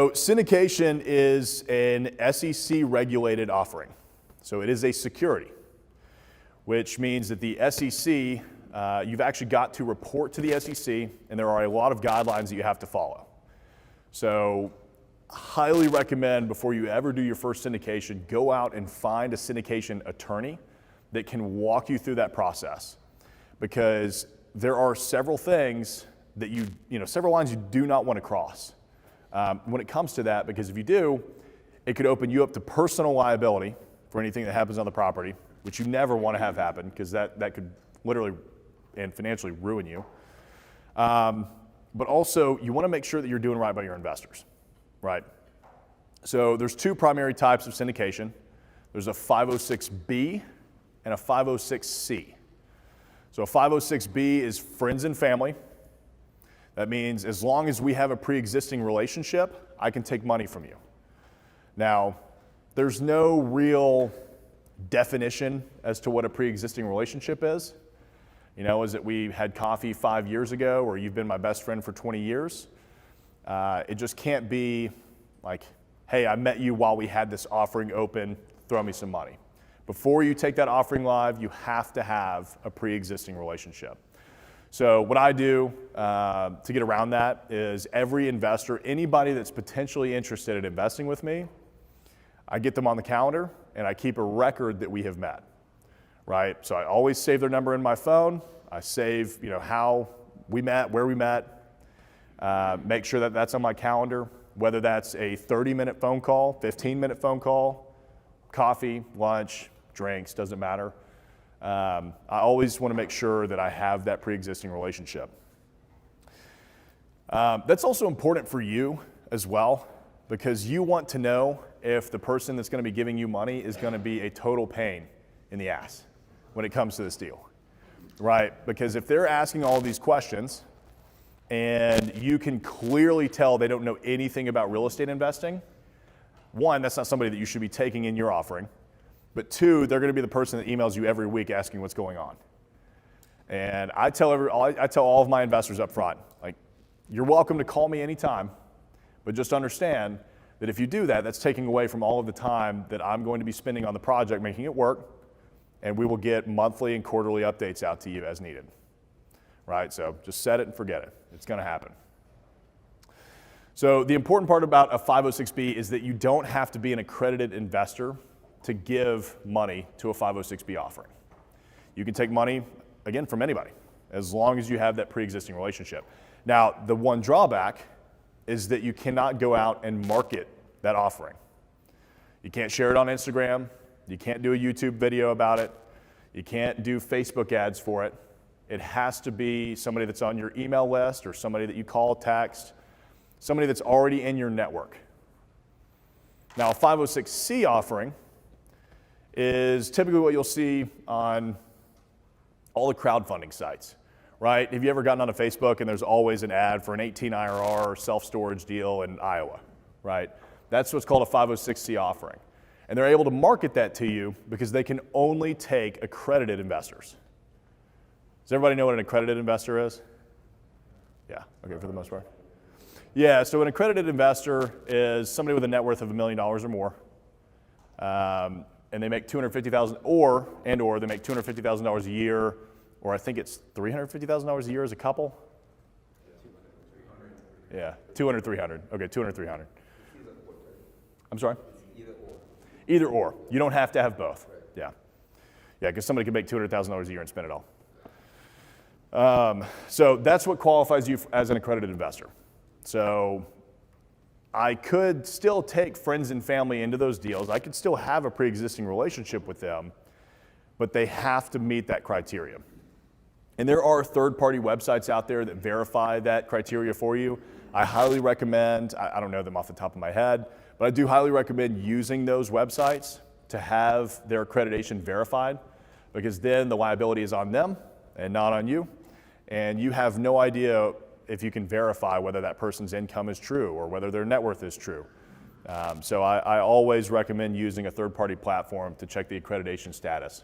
So syndication is an SEC-regulated offering. So it is a security, which means that the SEC, you've actually got to report to the SEC, and there are a lot of guidelines that you have to follow. So highly recommend before you ever do your first syndication, go out and find a syndication attorney that can walk you through that process, because there are several things that several lines you do not want to cross when it comes to that, because if you do, it could open you up to personal liability for anything that happens on the property, which you never want to have happen, because that could literally and financially ruin you. But also, you want to make sure that you're doing right by your investors, right? So there's two primary types of syndication. There's a 506B and a 506C. So a 506B is friends and family. That means as long as we have a pre-existing relationship, I can take money from you. Now, there's no real definition as to what a pre-existing relationship is. Is it we had coffee 5 years ago, or you've been my best friend for 20 years? It just can't be like, hey, I met you while we had this offering open, throw me some money. Before you take that offering live, you have to have a pre-existing relationship. So what I do to get around that is every investor, anybody that's potentially interested in investing with me, I get them on the calendar and I keep a record that we have met, right? So I always save their number in my phone. I save, how we met, where we met, make sure that that's on my calendar, whether that's a 30-minute phone call, 15-minute phone call, coffee, lunch, drinks, doesn't matter. I always want to make sure that I have that pre-existing relationship. That's also important for you as well, because you want to know if the person that's going to be giving you money is going to be a total pain in the ass when it comes to this deal, right? Because if they're asking all these questions and you can clearly tell they don't know anything about real estate investing, one, that's not somebody that you should be taking in your offering. But two, they're going to be the person that emails you every week asking what's going on. And I tell all of my investors up front, like, you're welcome to call me anytime, but just understand that if you do that, that's taking away from all of the time that I'm going to be spending on the project making it work, and we will get monthly and quarterly updates out to you as needed, right? So just set it and forget it. It's going to happen. So the important part about a 506B is that you don't have to be an accredited investor to give money to a 506B offering. You can take money, again, from anybody, as long as you have that pre-existing relationship. Now, the one drawback is that you cannot go out and market that offering. You can't share it on Instagram. You can't do a YouTube video about it. You can't do Facebook ads for it. It has to be somebody that's on your email list or somebody that you call, text, somebody that's already in your network. Now, a 506C offering is typically what you'll see on all the crowdfunding sites, right? Have you ever gotten onto Facebook and there's always an ad for an 18 IRR self-storage deal in Iowa, right? That's what's called a 506C offering. And they're able to market that to you because they can only take accredited investors. Does everybody know what an accredited investor is? Yeah, okay, for the most part. Yeah, so an accredited investor is somebody with a net worth of $1 million or more. And they make $250,000 or they make $250,000 a year, or I think it's $350,000 a year as a couple. Yeah, 200, 300. Okay, 200, 300. I'm sorry? Either or. You don't have to have both. Yeah. Yeah, because somebody can make $200,000 a year and spend it all. So that's what qualifies you as an accredited investor. So I could still take friends and family into those deals. I could still have a pre-existing relationship with them, but they have to meet that criteria. And there are third-party websites out there that verify that criteria for you. I highly recommend, I don't know them off the top of my head, but I do highly recommend using those websites to have their accreditation verified, because then the liability is on them and not on you. And you have no idea if you can verify whether that person's income is true or whether their net worth is true. So I always recommend using a third-party platform to check the accreditation status.